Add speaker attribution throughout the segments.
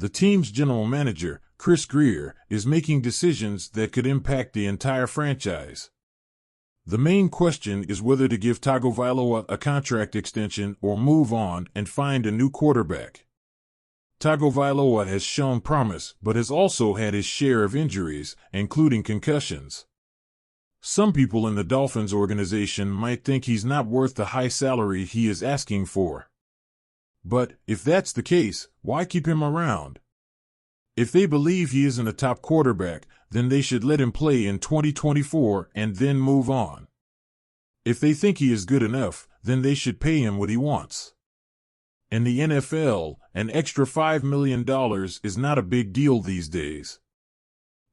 Speaker 1: The team's general manager, Chris Grier, is making decisions that could impact the entire franchise. The main question is whether to give Tagovailoa a contract extension or move on and find a new quarterback. Tagovailoa has shown promise but has also had his share of injuries, including concussions. Some people in the Dolphins organization might think he's not worth the high salary he is asking for. But, if that's the case, why keep him around? If they believe he isn't a top quarterback, then they should let him play in 2024 and then move on. If they think he is good enough, then they should pay him what he wants. In the NFL, an extra $5 million is not a big deal these days.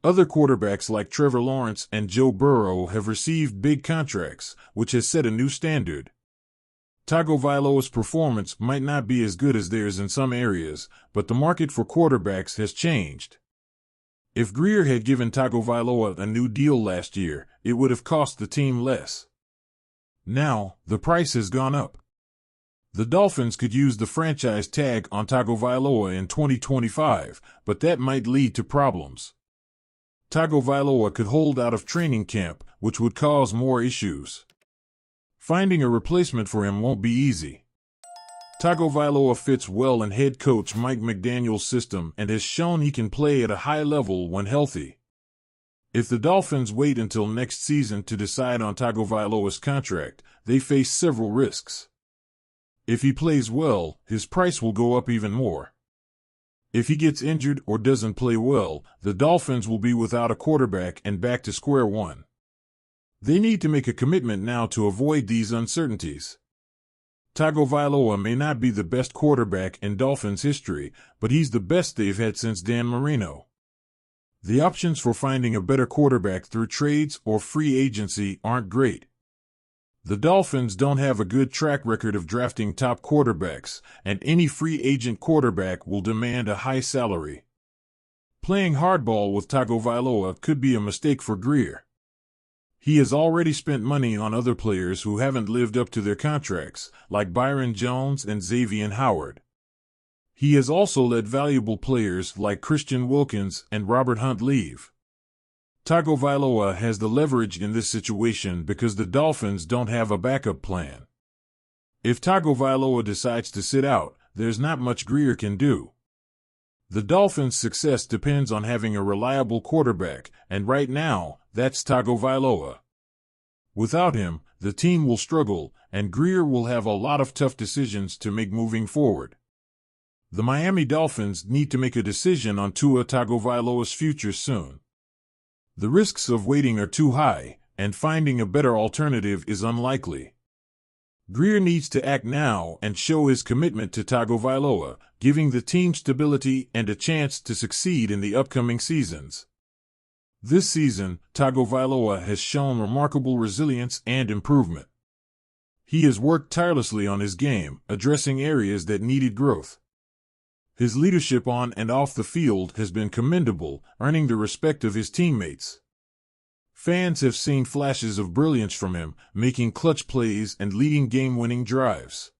Speaker 1: Other quarterbacks like Trevor Lawrence and Joe Burrow have received big contracts, which has set a new standard. Tagovailoa's performance might not be as good as theirs in some areas, but the market for quarterbacks has changed. If Grier had given Tagovailoa a new deal last year, it would have cost the team less. Now, the price has gone up. The Dolphins could use the franchise tag on Tagovailoa in 2025, but that might lead to problems. Tagovailoa could hold out of training camp, which would cause more issues. Finding a replacement for him won't be easy. Tagovailoa fits well in head coach Mike McDaniel's system and has shown he can play at a high level when healthy. If the Dolphins wait until next season to decide on Tagovailoa's contract, they face several risks. If he plays well, his price will go up even more. If he gets injured or doesn't play well, the Dolphins will be without a quarterback and back to square one. They need to make a commitment now to avoid these uncertainties. Tagovailoa may not be the best quarterback in Dolphins history, but he's the best they've had since Dan Marino. The options for finding a better quarterback through trades or free agency aren't great. The Dolphins don't have a good track record of drafting top quarterbacks, and any free agent quarterback will demand a high salary. Playing hardball with Tagovailoa could be a mistake for Grier. He has already spent money on other players who haven't lived up to their contracts, like Byron Jones and Xavier Howard. He has also let valuable players like Christian Wilkins and Robert Hunt leave. Tagovailoa has the leverage in this situation because the Dolphins don't have a backup plan. If Tagovailoa decides to sit out, there's not much Grier can do. The Dolphins' success depends on having a reliable quarterback, and right now, that's Tagovailoa. Without him, the team will struggle, and Grier will have a lot of tough decisions to make moving forward. The Miami Dolphins need to make a decision on Tua Tagovailoa's future soon. The risks of waiting are too high, and finding a better alternative is unlikely. Grier needs to act now and show his commitment to Tagovailoa, giving the team stability and a chance to succeed in the upcoming seasons. This season, Tagovailoa has shown remarkable resilience and improvement. He has worked tirelessly on his game, addressing areas that needed growth. His leadership on and off the field has been commendable, earning the respect of his teammates. Fans have seen flashes of brilliance from him, making clutch plays and leading game-winning drives.